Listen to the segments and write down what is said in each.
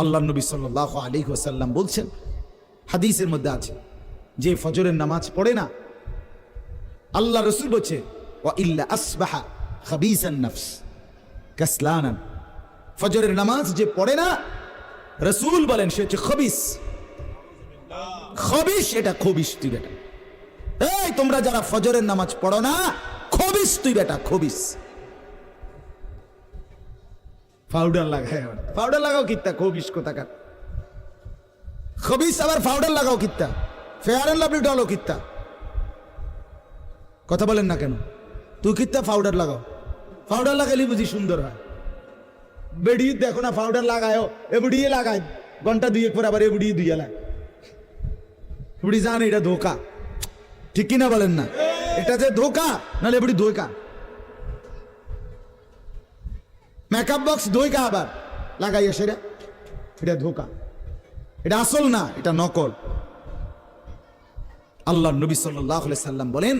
আল্লাহ নবী সাল্লাল্লাহু আলাইহি ওয়াসাল্লাম বলছেন, হাদিসের মধ্যে আছে, যে ফজরের নামাজ পড়ে না, আল্লাহ রসুল বলছে ওয়া ইল্লা আসবাহা খাবিসান নফস কাসলানান, ফজরের নামাজ যে পড়ে না, রসুল বলেন সে হচ্ছে খবিস। খবিস, এটা খবিস তুই বেটা। এই তোমরা যারা ফজরের নামাজ পড়ো না, খবিস তুই বেটা, খবিস। পাউডার লাগায়, পাউডার লাগাও কিত্তা, খবিস কোথাকার। খবিস আবার পাউডার লাগাও কিত্তা, ফেয়ার এন্ড লাভলি ডলো কিত্তা। কথা বলেন না কেন? তুই কিত্তা পাউডার লাগাও, পাউডার লাগাইলে বুঝি সুন্দর হয়। বেড়ি দেখো না পাউডার লাগায়, এ বুড়িয়ে লাগায়, ঘন্টা দুয়েক পর আবার এ বুড়িয়ে দুইয়া লাগায়। বুড়ি জানে এটা ধোকা, ঠিক কিনা বলেন না? এটা যে ধোকা, নাহলে বুড়ি ধোকা। মেকআপ বক্স ধোকা আবার লাগাইয়া সেটা, এটা ধোকা, এটা আসল না, এটা নকল। আল্লাহ নবী সাল্লাল্লাহু আলাইহি সাল্লাম বলেন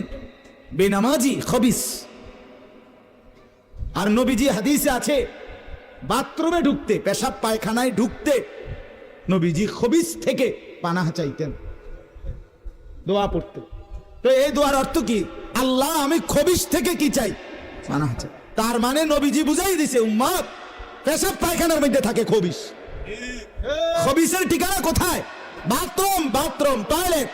বেনামাজি খবিস। আর নবীজি হাদিসে আছে, বাথরুমে ঢুকতে, পেশাব পায়খানায় ঢুকতে নবীজি খবিস থেকে পানাহ চাইতেন, দোয়া পড়তেন। তো এই দোয়ার অর্থ কি? আল্লাহ আমি খবিস থেকে কি চাই? পানাহ চাই। তার মানে নবীজি বুঝাই দিছে, উম্মত পেশাব পায়খানার মধ্যে থাকে খবিস। খবিসের ঠিকানা কোথায়? Bathroom, bathroom, toilet.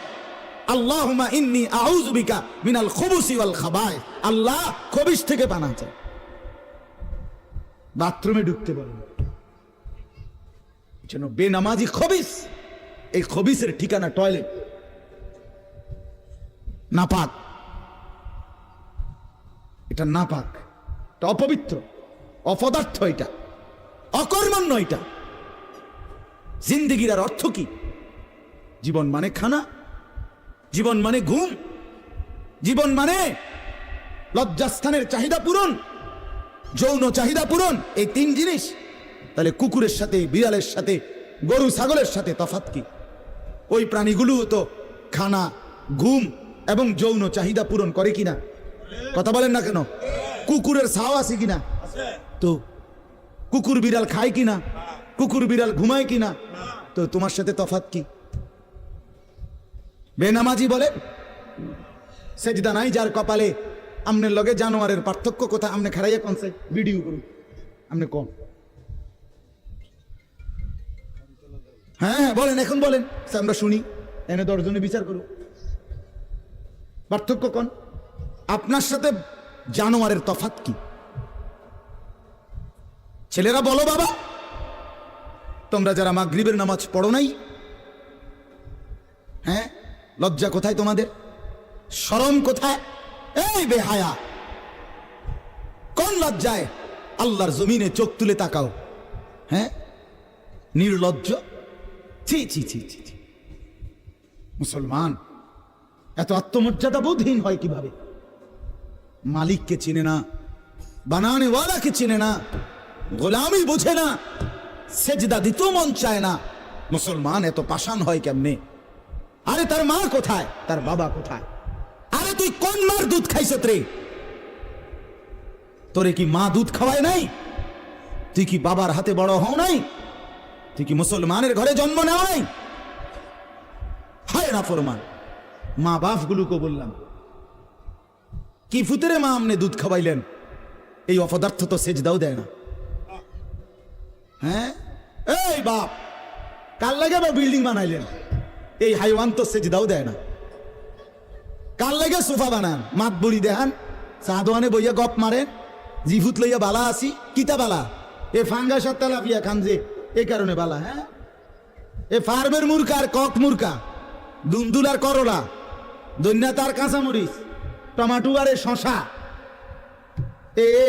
আল্লাহুম্মা ইন্নী আউযু বিকা মিনাল খুবুসি ওয়াল খাবায়েস। আল্লাহ খবিস থেকে পানাহ চাই। বাথরুমে ঢুকতে বলেন, জন্য বেনামাজি খবিস। এই খবিসের ঠিকানা টয়লেট, নাপাক, এটা নাপাক, এটা অপবিত্র, অপদার্থ, এটা অকর্মণ্য। এটা জিন্দেগির আর অর্থ কি? জীবন মানে খানা, জীবন মানে ঘুম, জীবন মানে লজ্জাস্থানের চাহিদা পূরণ, যৌন চাহিদা পূরণ, এই তিন জিনিস। তাহলে কুকুরের সাথে, বিড়ালের সাথে, গরু ছাগলের সাথে তফাৎ কি? ওই প্রাণীগুলো তো খানা, ঘুম এবং যৌন চাহিদা পূরণ করে কিনা? কথা বলেন না কেন? কুকুরের ছাও আছে কিনা? তো কুকুর বিড়াল খায় কিনা? কুকুর বিড়াল ঘুমায় কিনা? তো তোমার সাথে তফাৎ কি? বেনামাজি বলে সেজদা নাই যার কপালে, আমনের লগে জানোয়ারের পার্থক্য কোথায়? আমনে খারাইয়া কোনছে ভিডিও করুন, আমনে কোন? হ্যাঁ বলেন, এখন বলেন, আমরা শুনি, এনে 10 জনে বিচার করুন, পার্থক্য কোন? আপনার সাথে জানোয়ারের তফাৎ কি? ছেলেরা বলো বাবা, তোমরা যারা মাগরিবের নামাজ পড়ো নাই, হ্যাঁ লজ্জা কোথায় তোমাদের? শরম কোথায়? এই বেহায়া, কোন লজ্জায় আল্লাহর জমিনে চোখ তুলে তাকাও? হ্যাঁ নির্লজ্জ, ছি ছি ছি ছি ছি। মুসলমান এত আত্মমর্যাদা বোধহীন হয় কিভাবে? মালিককে চিনে না, বানানে ওয়ালাকে চিনে না, গোলামি বোঝে না, সেজদা দিতেও মন চায় না। মুসলমান এত পাষাণ হয় কেমনে? আরে তার মা কোথায়? তার বাবা কোথায়? আরে তুই কোন মার দুধ খাইছ রে? তোরে কি মা দুধ খাওয়ায় নাই? তুই কি বাবার হাতে বড় হও নাই? তুই কি মুসলমানের ঘরে জন্ম নেওয়াই? হায় না ফরমান। মা বাপ গুলোকে বললাম, কি ফুতেরে মা আমনে দুধ খাওয়াইলেন? এই অপদার্থ তো সেজদাও দেয় না। হ্যাঁ এই বাপ, কাল লাগে বা বিল্ডিং বানাইলেন? এই হাইওয়ান তো সেজদাও দেয় না। কাল লাগে সোফা বানান, মাত বুড়ি দেখান, চা দোয়ানে বইয়া গপ মারেন, জিভুত লইয়া বালা আসি, কিতা বালা? এ ফাঙ্গাস আর তেলাপিয়া খান যে, এ কারণে বালা। হ্যাঁ এ ফার্মের মুরকা আর কক মুরকা, দুন্দুল আর করলা, দৈন্যাত আর কাঁচামরিচ, টমাটো আর শশা,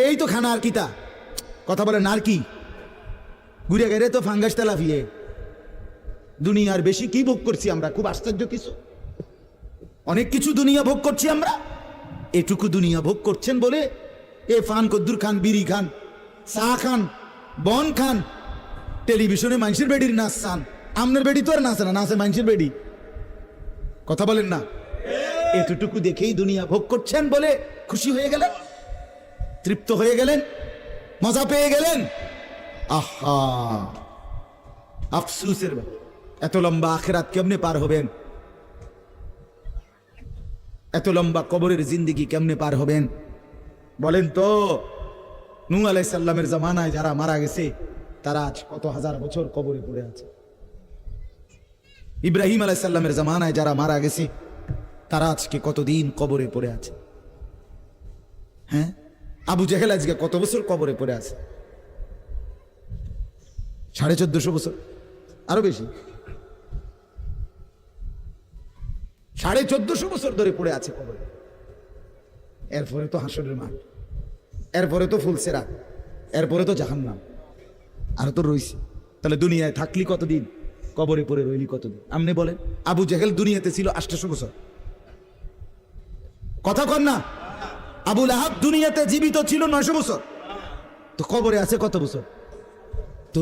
এই তো খানা। আর কিতা কথা বলেন? আর কি ঘুরে গেলে তো ফাঙ্গাস তেলাপিয়ে। দুনিয়ার বেশি কি ভোগ করছি আমরা? খুব আশ্চর্য কিছু, অনেক কিছু দুনিয়া ভোগ করছি আমরা। এটুকু দুনিয়া ভোগ করছেন বলে এ ফান কদ্দুর খান, বিড়ি খান, চা খান, বন খান, টেলিভিশনে মানুষের বেডির নাচ চান। আমনের বেডি তো আর নাচে না, নাচে মানুষের বেডি। কথা বলেন না? এতটুকু দেখেই দুনিয়া ভোগ করছেন বলে খুশি হয়ে গেলেন, তৃপ্ত হয়ে গেলেন, মজা পেয়ে গেলেন। আহা আফসুসের ব্যাপার। এত লম্বা আখিরাত কেমনে পার হবেন? এত লম্বা কবরের জিন্দেগি কেমনে পার হবেন বলেন তো? নূহ আলাইহিস সালামের জামানায় যারা মারা গেছে তারা আজ কত হাজার বছর কবরে পড়ে আছে। ইব্রাহিম আলাইহিস সালামের জামানায় যারা মারা গেছে তারা আজকে কতদিন কবরে পড়ে আছে। হ্যাঁ, আবু জেহেল আজকে কত বছর কবরে পড়ে আছে? 1450 বছর, আরো বেশি, 1450 বছর ধরে পড়ে আছে কবরে। এরপরে তো হাসরের মাঠ, এরপরে তো ফুলসেরাত, এরপরে তো জাহান্নাম, আরো তো রইছে। তাহলে দুনিয়ায় থাকলি কতদিন, কবরে পড়ে রইলি কতদিন? আপনি বলেন। আবু জেহেল দুনিয়াতে ছিল 800 বছর, কথা কন না? আবু লাহাব দুনিয়াতে জীবিত ছিল 900 বছর, তো কবরে আছে কত বছর? তো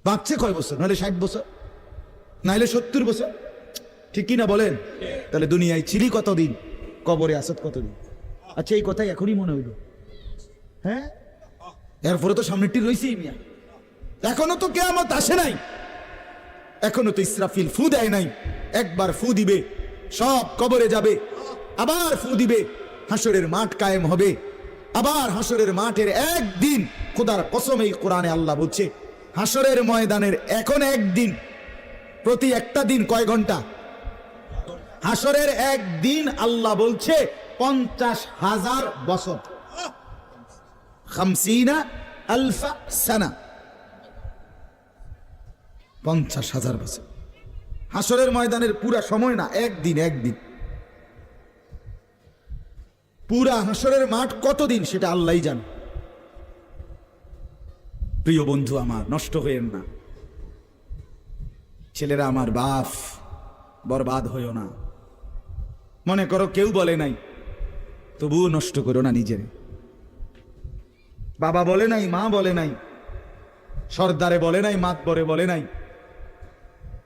বাঁচছে কয় বছর? নাহলে 60 বছর, নাহলে 70 বছর, ঠিক কিনা বলেন? তাহলে দুনিয়ায় ছিলি কতদিন, কবরে আসত কতদিন? আচ্ছা, এই কথাই এখনই মনে হইল? হ্যাঁ, এরপরে তো সামনেটি রয়েছেই মিয়া, এখনো তো কিয়ামত আসে নাই, এখনো তো ইসরাফিল ফু দেয় নাই। একবার ফু দিবে, সব কবরে যাবে, আবার ফু দিবে, হাসরের মাঠ কায়েম হবে। আবার হাসরের মাঠের একদিন, খোদার কসম এই কোরআনে আল্লাহ বলছে, হাসরের ময়দানের এখন একদিন, প্রতি একটা দিন কয় ঘন্টা? হাসরের একদিন আল্লাহ বলছে 50,000 বছর, 50,000 সানা, 50,000 বছর। হাসরের ময়দানের পুরা সময় না, একদিন, একদিন। পুরা হাসরের মাঠ কতদিন সেটা আল্লাহই জানে। প্রিয় বন্ধু আমার, নষ্ট হইয়েন না। ছেলেরা আমার, বাপ, বরবাদ হইও না। মনে করো কেউ বলে নাই, তবুও নষ্ট করো না নিজের। বাবা বলে নাই, মা বলে নাই, সর্দারে বলে নাই, মাতবরে বলে নাই,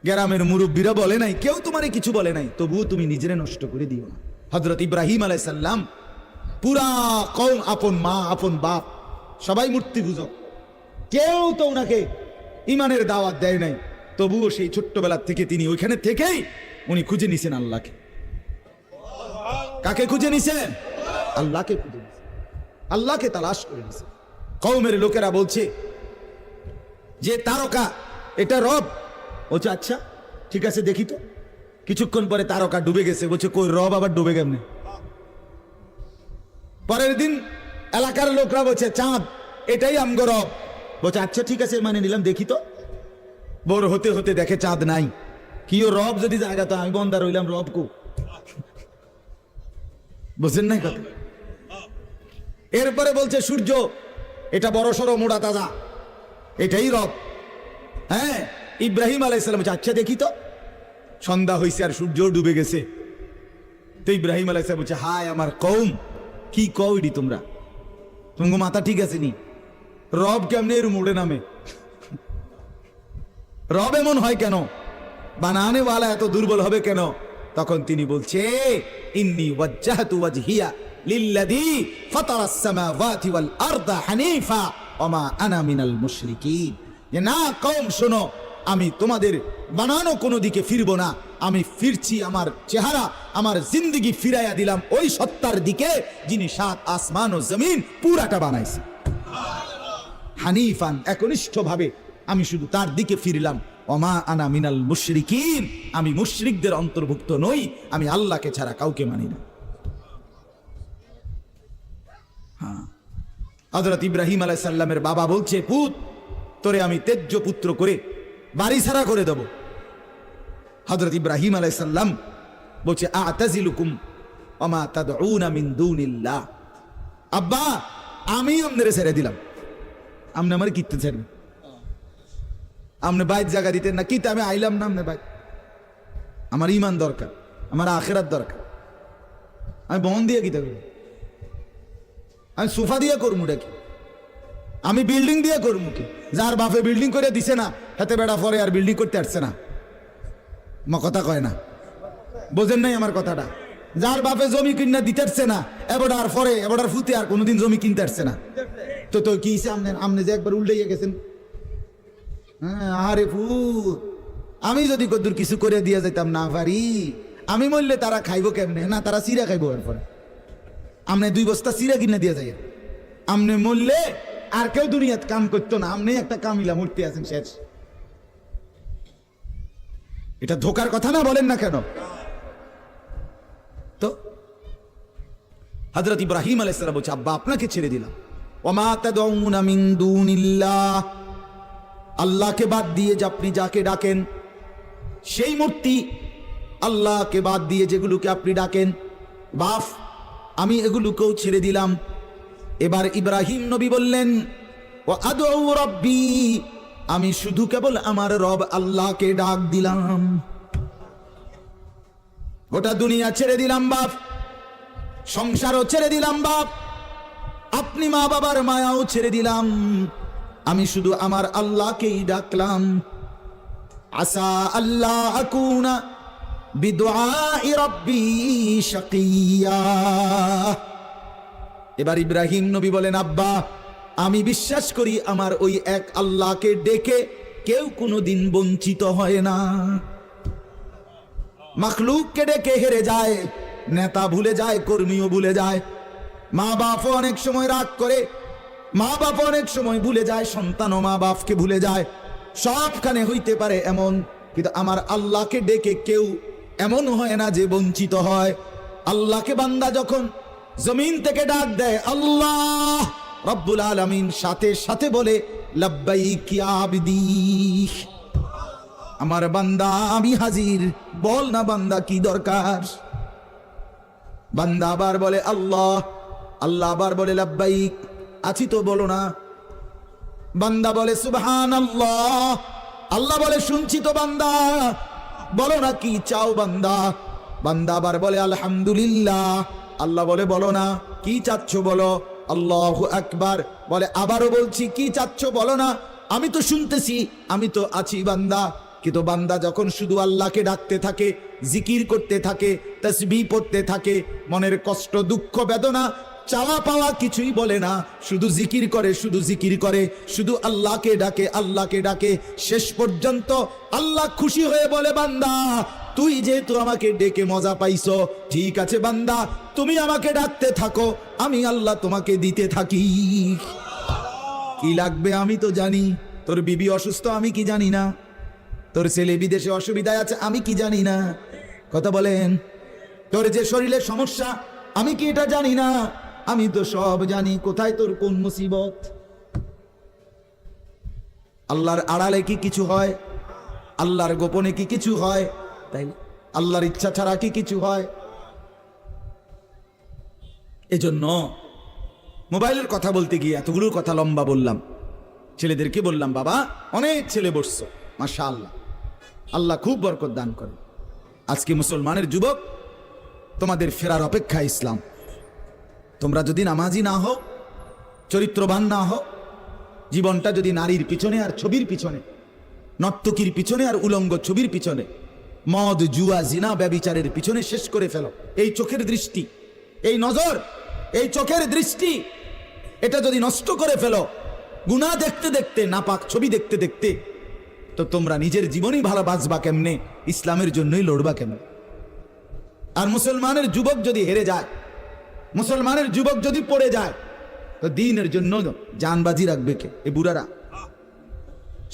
গ্রামের মুরব্বীরা বলে নাই, কেউ তোমারে কিছু বলে নাই, তবুও তুমি নিজেরে নষ্ট করে দিও না। হযরত ইব্রাহিম আলাইহিস সালাম, পুরা কওম, আপন মা, আপন বাপ, সবাই মূর্তি পূজক, কেউ তো ওনাকে ইমানের দাওয়াত দেয় নাই, তবুও সেই ছোট্টবেলা থেকে তিনি ওইখানে থেকেই উনি খুঁজে নিছেন আল্লাহকে। কাকে খুঁজে নিছেন? আল্লাহকে খুঁজে নিছেন, আল্লাহকে তালাশ করে নিছেন। কওমের লোকেরা বলছে যে তারকা এটা রব। বলছে আচ্ছা ঠিক আছে, দেখি তো। কিছুক্ষণ পরে তারকা ডুবে গেছে। বলছে কই, রব আবার ডুবে কেমনে? পরের দিন এলাকার লোকরা বলছে চাঁদ, এটাই আমগো রব। বলছে আচ্ছা ঠিক আছে, মানে নিলাম, দেখি তো। বড় হতে হতে দেখে চাঁদ নাই। কি ও রব যদি জায়গা, তো আমি বন্দা রইলাম, রব কো? বুঝছেন নাই কথা? এরপরে বলছে সূর্য, এটা বড় সড়ো মোড়া তাজা, এটাই রব। হ্যাঁ, ইব্রাহিম আলাইহিস সালাম বলছে আচ্ছা দেখি তো। সন্ধ্যা হয়েছে আর সূর্য ডুবে গেছে। তো ইব্রাহিম আলাইহিস সালাম বলছে হায় আমার কওম, কি কও এডি তোমরা? তোমার মাথা ঠিক আছে নি? রব কেমনে এর মোড়ে নামে? রব এমন হয় কেন? বানানে ওয়ালা এত দুর্বল হবে কেন? তখন তিনি বলছে ইন্নী ওয়াজ্জাহতু ওয়াজহিয়া লিল্লাযী ফাতারাস সামাওয়াতি ওয়াল আরদা হানিফা ওয়া মা আনা মিনাল মুশরিকিন। যে না কওম শোনো, আমি তোমাদের বানানো কোনো দিকে ফিরবো না, আমি ফিরছি, আমার চেহারা, আমার জিন্দেগি ফিরাইয়া দিলাম ওই সত্তার দিকে যিনি 7 আসমান ও জমিন পুরাটা বানাইছে। হানিফান, একনিষ্ঠভাবে আমি শুধু তার দিকে ফিরলাম। ওমা আনা মিনাল মুশরিকিন, আমি মুশরিকদের অন্তর্ভুক্ত নই, আমি আল্লাহকে ছাড়া কাউকে মানি না। হ্যাঁ, হযরত ইব্রাহিম আলাইহিস সালামের বাবা বলছে পুত, তোরে আমি তেজ্য পুত্র করে বাড়ি ছাড়া করে দেব। হযরত ইব্রাহিম আলাইহিস সালাম বলছে আ'তাজিলুকুম ওয়া মা তাদউনা মিন দুনিল্লাহ। আব্বা, আমি আপনারে ছেড়ে দিলাম, আপনি আমার কিতে ছেড়ে? আপনি বাইত জায়গা দিতেন না, কিতে আমি আইলাম না আপনার বাইত। আমার ইমান দরকার, আমার আখিরাত দরকার। আমি বন দিয়ে কিতে করব? আমি সোফা দিয়ে করবো কি? আমি বিল্ডিং দিয়ে করবো কি? যার বাপে বিল্ডিং করে দিছে না, হাতে বেড়া পরে আর বিল্ডিং করতে আসছে না। কথা কয় না, বোঝেন নাই আমার কথাটা? যার বাপে জমি কিনা দিতে আসছে না, এবার পরে এবার ফুতে আর কোনোদিন জমি কিনতে আসছে না, তো তো কি আপনি যে একবার উল্টাইয়া গেছেন, হ্যাঁ, আরে ভূত, আমি যদি কদ্দুর কিছু করে দিয়ে যাইতাম না পারি, আমি মরলে তারা খাইবো কেমনে? না, তারা চিরা খাইবো। এরপরে আমনে 2 বস্তা চিরা কিনে দিয়ে যাই, আমনে মরলে আর কেউ দুনিয়াত কাম করতো না, আমনে একটা কামিলা মূর্তি আছেন, শেষ। এটা ধোকার কথা না, বলেন না কেন? তো হযরত ইব্রাহিম আলাইহিস সালাম বলছে, আব্বা আপনাকে ছেড়ে দিলাম। ওমা তাদউনা মিন দুনিল্লাহ, আল্লাহকে বাদ দিয়ে যে আপনি যাকে ডাকেন, সেই মূর্তি, আল্লাহকে বাদ দিয়ে যেগুলোকে আপনি ডাকেন, বাপ আমি এগুলোকেও ছেড়ে দিলাম। এবার ইব্রাহিম নবী বললেন, ও আদউ রাব্বি, আমি শুধু কেবল আমার রব আল্লাহকে ডাক দিলাম। গোটা দুনিয়া ছেড়ে দিলাম বাপ, সংসারও ছেড়ে দিলাম বাপ, আপনি মা বাবার মায়াও ছেড়ে দিলাম, আমি শুধু আমার আল্লাহকেই ডাকলাম। আসা আল্লাহ আকুনা বিদুআই রাব্বি শাকিয়া। এবার ইব্রাহিম নবী বলেন, আব্বা আমি বিশ্বাস করি আমার ওই এক আল্লাহকে ডেকে কেউ কোনোদিন বঞ্চিত হয় না। মাখলুককে ডেকে হেরে যায়, নেতা ভুলে যায়, কর্মীও ভুলে যায়, মা বাপ অনেক সময় রাগ করে, মা বাপ অনেক সময় ভুলে যায়, সন্তানও মা বাপকে ভুলে যায়, সবখানে হইতে পারে এমন, কিন্তু আমার আল্লাহকে ডেকে কেউ এমন হয় না যে বঞ্চিত হয়। আল্লাহকে বান্দা যখন জমিন থেকে ডাক দেয় আল্লাহ রব্বুল আলামিন সাথে সাথে বলে লাব্বাইক ইয়া আবদি, আমার বান্দা আমি হাজির, বল না বান্দা কি দরকার। বান্দা আবার বলে আল্লাহ, আল্লাহ আবার বলে লাব্বাইক, আছি তো বলো না। বান্দা বলে সুবহানাল্লাহ, আল্লাহ বলে শুনছি তো বান্দা, বলো না কি চাও বান্দা। বান্দা আবার বলে আলহামদুলিল্লাহ, আল্লাহ বলে বলো না কি চাচ্ছ বলো। আল্লাহু আকবার বলে আবারও বলছি কি চাচ্ছ বলো না, আমি তো শুনতেছি, আমি তো আছি বান্দা। কিন্তু বান্দা যখন শুধু আল্লাহকে ডাকতে থাকে, জিকির করতে থাকে, তাসবিহ পড়তে থাকে, মনের কষ্ট দুঃখ বেদনা চাওয়া পাওয়া কিছুই বলে না, শুধু জিকির করে, শুধু জিকির করে, শুধু আল্লাহকে ডাকে, আল্লাহকে ডাকে, শেষ পর্যন্ত আল্লাহ খুশি হয়ে বলে বান্দা তুই যেহেতু আমাকে ডেকে মজা পাইছো, ঠিক আছে বান্দা তুমি আমাকে ডাকতে থাকো, আমি আল্লাহ তোমাকে দিতে থাকি। কি লাগবে আমি তো জানি, তোর বিবি অসুস্থ আমি কি জানি না, তোর ছেলে বিদেশে অসুবিধায় আছে আমি কি জানি না, কথা বলেন, তোর যে শরীরে সমস্যা আমি কি এটা জানি না, আমি তো সব জানি, কোথায় তোর কোন মুসিবত। আল্লাহর আড়ালে কি কিছু হয়, আল্লাহর গোপনে কি কিছু হয়, তাই আল্লাহর ইচ্ছা ছাড়া কি কিছু হয়। এজন্য মোবাইলের কথা বলতে গিয়ে এতগুলোর কথা লম্বা বললাম, ছেলেদেরকে বললাম বাবা অনেক ছেলে বসছো, মাশাআল্লাহ, আল্লাহ খুব বরকত দান করে। আজকে মুসলমানের যুবক তোমাদের ফেরার অপেক্ষা ইসলাম। তোমরা যদি নামাজি না হও, চরিত্রবান না হও, জীবনটা যদি নারীর পিছনে আর ছবির পিছনে, নর্তকীর পিছনে আর উলঙ্গ ছবির পিছনে, মদ জুয়া জিনা ব্যভিচারের পিছনে শেষ করে ফেলো, এই চোখের দৃষ্টি, এই নজর, এই চোখের দৃষ্টি, এটা যদি নষ্ট করে ফেলো, গুনাহ দেখতে দেখতে, নাপাক ছবি দেখতে দেখতে, তো তোমরা নিজের জীবনই ভালো বাঁচবা কেমনে, ইসলামের জন্যই লড়বা কেমনে। আর মুসলমানের যুবক যদি হেরে যায়, মুসলমানের যুবক যদি পড়ে যায়, তো দিনের জন্য জানবাজি রাখবে কে? এই বুড়ারা,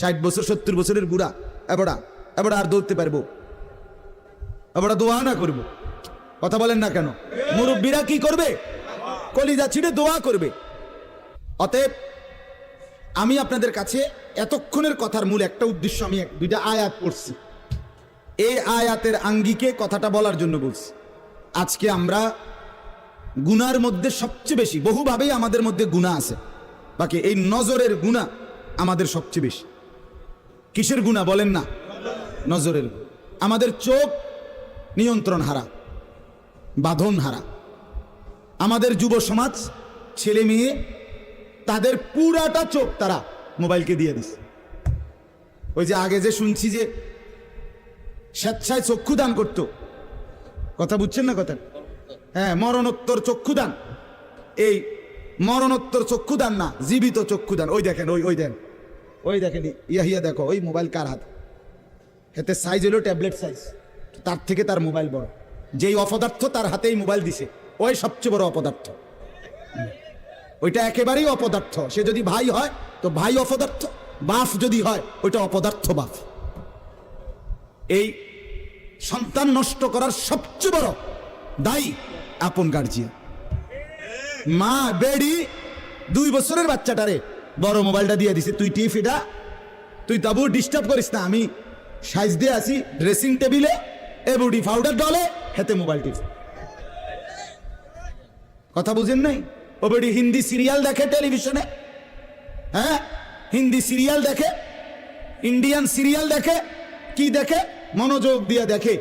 60 বছর 70 বছরের বুড়া, এবার আর দৌড়তে পারবো, এবার দোয়া না করবো, কথা বলেন না কেন? মুরব্বীরা কি করবে? কলিজা ছিঁড়ে দোয়া করবে। অতএব আমি আপনাদের কাছে এতক্ষণের কথার মূল একটা উদ্দেশ্য, আমি 2টা আয়াত পড়ছি, এই আয়াতের আঙ্গিকে কথাটা বলার জন্য বলছি। আজকে আমরা গুনার মধ্যে সবচেয়ে বেশি, বহুভাবেই আমাদের মধ্যে গুনাহ আছে, বাকি এই নজরের গুনাহ আমাদের সবচেয়ে বেশি। কিসের গুনাহ বলেন না? নজরের। আমাদের চোখ নিয়ন্ত্রণ হারা, বাঁধন হারা। আমাদের যুব সমাজ, ছেলে মেয়ে, তাদের পুরাটা চোখ তারা মোবাইলকে দিয়ে দিচ্ছে। ওই যে আগে যে শুনছি যে স্বেচ্ছায় চক্ষুদান করতো, কথা বুঝছেন না কথা? হ্যাঁ, মরণোত্তর চক্ষুদান। এই মরণোত্তর চক্ষুদান না, জীবিত চক্ষুদান। ওই দেখেন, ওই দেন, ওই দেখেন ইয়া দেখো ওই মোবাইল কার হাত, এতে সাইজ হলো ট্যাবলেট সাইজ, তার থেকে তার মোবাইল বড়। যেই অপদার্থ তার হাতেই মোবাইল দিছে, ওই সবচেয়ে বড় অপদার্থ। ওইটা একেবারেই অপদার্থ। সে যদি ভাই হয় তো ভাই অপদার্থ, বাপ যদি হয় ওইটা অপদার্থ বাপ। এই সন্তান নষ্ট করার সবচেয়ে বড় দায়ী আপন গার্জিয়ান। মা বেডি 2 বছরের বাচ্চাটারে বড় মোবাইলটা দিয়ে দিছে, তুই টিপ এটা, তুই তাবু ডিস্টার্ব করিস না, আমি সাইজ দিয়ে আসি ড্রেসিং টেবিলে এ বডি পাউডার ডলে হেতে মোবাইল টিপ। কথা বুঝেন নাই? ও বেডি হিন্দি সিরিয়াল দেখে টেলিভিশনে, হ্যাঁ হিন্দি সিরিয়াল দেখে, ইন্ডিয়ান সিরিয়াল দেখে, কি দেখে মনোযোগ দিয়ে দেখে।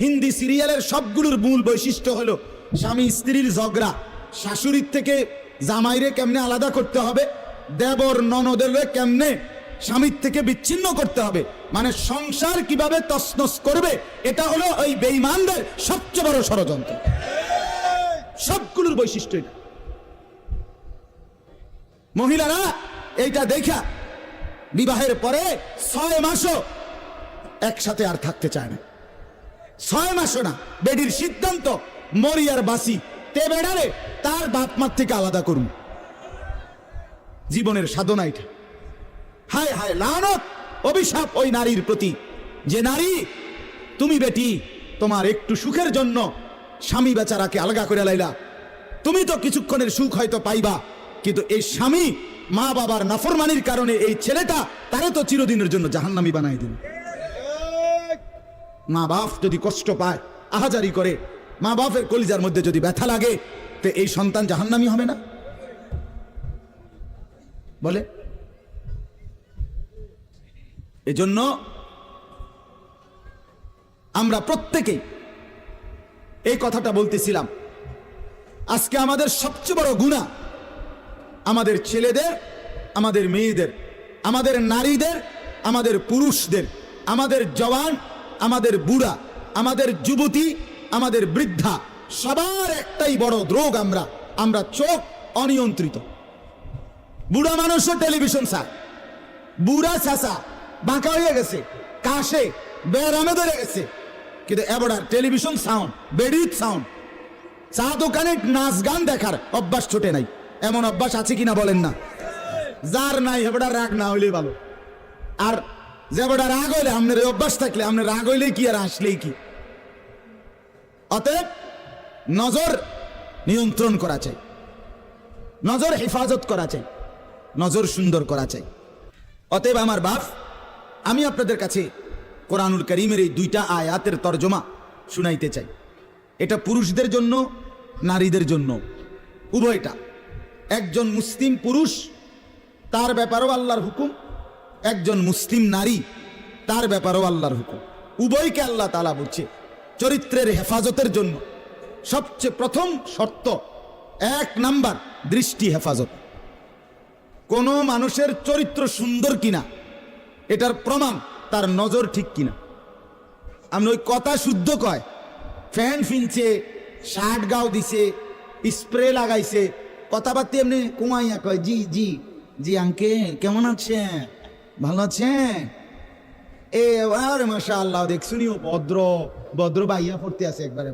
হিন্দি সিরিয়ালের সবগুলোর মূল বৈশিষ্ট্য হলো স্বামী স্ত্রীর ঝগড়া, শাশুড়ির থেকে জামাইরে কেমনে আলাদা করতে হবে, দেবর ননদেরকে কেমনে স্বামীর থেকে বিচ্ছিন্ন করতে হবে, মানে সংসার কিভাবে তছনছ করবে, এটা হলো ওই বেঈমানদের সবচেয়ে বড় ষড়যন্ত্র। সবগুলোর বৈশিষ্ট্য এটা। মহিলারা এইটা দেখা বিবাহের পরে 6 মাসও একসাথে আর থাকতে চায় না। 6 মাসও না। বেডির সিদ্ধান্ত মরিয়ার বাসি তে বেড়ারে তার বাপ মার থেকে আলাদা করুন। জীবনের সাধনা এটা। হায় হায় লানত, অভিশাপ ওই নারীর প্রতি, যে নারী তুমি বেটি তোমার একটু সুখের জন্য স্বামী বেচারাকে আলগা করে লাইলা। তুমি তো কিছুক্ষণের সুখ হয়তো পাইবা, কিন্তু এই স্বামী মা বাবার নাফরমানির কারণে এই ছেলেটা তারে তো চিরদিনের জন্য জাহান্নামী বানাই দিন। মা বাপ যদি কষ্ট পায়, আহাজারি করে, মা বাপের কলিজার মধ্যে যদি ব্যথা লাগে, তো এই সন্তান জাহান্নামী হবে না? বলে। এজন্য আমরা প্রত্যেকেই এই কথাটা বলতেছিলাম, আজকে আমাদের সবচেয়ে বড় গুনাহ আমাদের ছেলেদের, আমাদের মেয়েদের, আমাদের নারীদের, আমাদের পুরুষদের, আমাদের জওয়ান, আমাদের বুড়া, আমাদের যুবতী, আমাদের বৃদ্ধা, সবার একটাই বড় রোগ আমরা চোখ অনিয়ন্ত্রিত। বুড়া মানুষও টেলিভিশন চায়, বুড়া চাচা বাঁকা হয়ে গেছে, কাশে বেরামে ধরে গেছে, কিন্তু এবার টেলিভিশন সাউন্ড, বেডির সাউন্ড, চা দোকানে নাচ গান দেখার অভ্যাস ছোটে নাই। এমন অভ্যাস আছে কিনা বলেন না? যার নাই হেবড়া রাগ না হইলেই ভালো। আর যেবড়া রাগ হইলে, আপনার অভ্যাস থাকলে, আপনার রাগ হইলেই কি আর আসলেই কি। অতএব নজর নিয়ন্ত্রণ করা চাই, নজর হেফাজত করা চাই, নজর সুন্দর করা চাই। অতএব আমার বাপ, আমি আপনাদের কাছে কোরআনুল কারীমের এই 2টা আয়াতের তরজমা শুনাইতে চাই। এটা পুরুষদের জন্য, নারীদের জন্য, উভয়টা। একজন মুসলিম পুরুষ, তার ব্যাপারেও আল্লাহর হুকুম, একজন মুসলিম নারী, তার ব্যাপারেও আল্লাহর হুকুম। উভয়কে আল্লাহ তাআলা বলছে চরিত্রের হেফাজতের জন্য সবচেয়ে প্রথম শর্ত, 1 নাম্বার দৃষ্টি হেফাজত। কোন মানুষের চরিত্র সুন্দর কিনা এটার প্রমাণ তার নজর ঠিক কিনা। আমি ওই কথা শুদ্ধ কয়, ফ্যান ফিনছে, শার্ট গাও দিছে, স্প্রে লাগাইছে, কথাবার্তা এমনি কুমাইয়া কয় জি জি জি আঙ্কেল কেমন আছেন, ভালো আছেন, এ আর মাশাআল্লাহ দেখছুনি ও ভদ্র ভদ্র বাইয়া পড়তে আছে একবারে।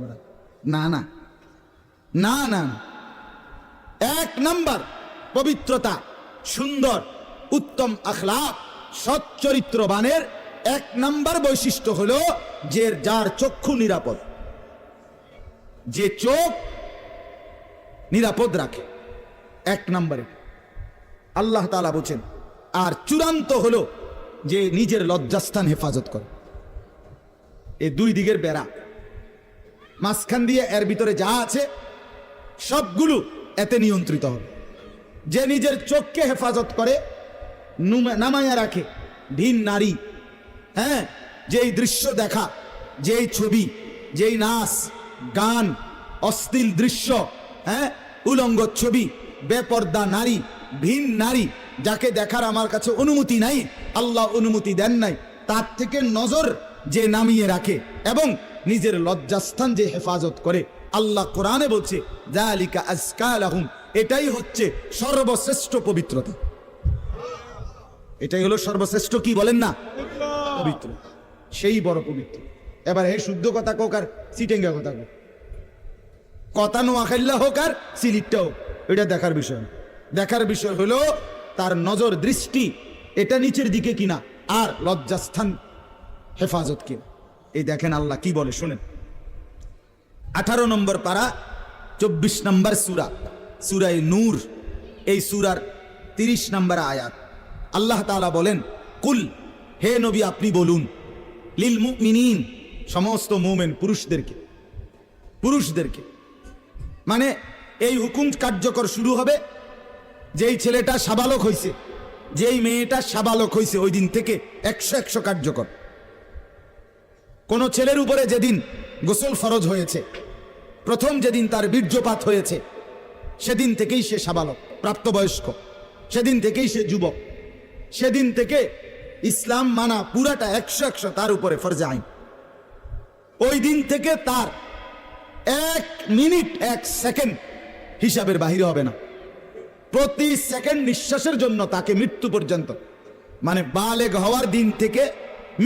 না না না না, 1 নাম্বার পবিত্রতা, সুন্দর, উত্তম আখলাক, সৎ চরিত্রবানের 1 নাম্বার বৈশিষ্ট্য হলো যে যার চক্ষু নিরাপদ, যে চোখ নিরাপদ রাখে। 1 নম্বরে আল্লাহ তাআলা বলেন। আর চূড়ান্ত হলো যে নিজের লজ্জাস্থান হেফাজত করে। এই 2 দিকের বেড়া, মাঝখান দিয়ে এর ভিতরে যা আছে সবগুলো এতে নিয়ন্ত্রিত হবে। যে নিজের চোখকে হেফাজত করে, নামায়া রাখে, ভিন নারী, হ্যাঁ, যেই দৃশ্য দেখা, যেই ছবি, যেই নাচ গান, অশ্লীল দৃশ্য, হ্যাঁ, উলঙ্গ ছবি, বেপর্দা নারী, ভিন নারী, যাকে দেখার আমার কাছে অনুমতি নাই, আল্লাহ অনুমতি দেন নাই, তার থেকে নজর যে নামিয়ে রাখে এবং নিজের লজ্জাস্থান যে হেফাজত করে, আল্লাহ কোরআনে বলছে যালিকা আজকা লাহুম, এটাই হচ্ছে সর্বশ্রেষ্ঠ পবিত্রতা। এটাই হলো সর্বশ্রেষ্ঠ, কি বলেন না, পবিত্র, সেই বড় পবিত্র। এবার হে শুদ্ধ কথা কোক আর সিটেঙ্গা কথা কোক, কথা নোয়াখাইল্লা হোক আর সিলিটটা হোক, এটা দেখার বিষয় না। দেখার বিষয় হলো তার নজর দৃষ্টি এটা নিচের দিকে কিনা, আর লজ্জাস্থান হেফাজত কিনা। এই দেখেন আল্লাহ কি বলে শুনেন। 18 নম্বর পারা 24 নম্বর সূরা, সূরায়ে নূর, এই সূরার 30 নম্বর আয়াত। আল্লাহ তাআলা বলেন, কুল, হে নবী আপনি বলুন, লিল মুমিনিন, সমস্ত মুমিন পুরুষদেরকে, মানে এই হুকুম কার্যকর শুরু হবে যেই ছেলেটা সাবালক হয়েছে, যেই মেয়েটা সাবালক হয়েছে, ওই দিন থেকে 100 কার্যকর। কোন ছেলের উপরে যেদিন গোসল ফরজ হয়েছে, প্রথম যেদিন তার বীর্যপাত হয়েছে, সেদিন থেকেই সে সাবালক, প্রাপ্তবয়স্ক, সেদিন থেকেই সে যুবক, সেদিন থেকে ইসলাম মানা পুরাটা 100 তার উপরে ফরজে আইন। ওই দিন থেকে তার 1 মিনিট 1 সেকেন্ড হিসাবের বাহিরে হবে না। প্রতি সেকেন্ড নিঃশ্বাসের জন্য তাকে মৃত্যু পর্যন্ত, মানে বালেগ হওয়ার দিন থেকে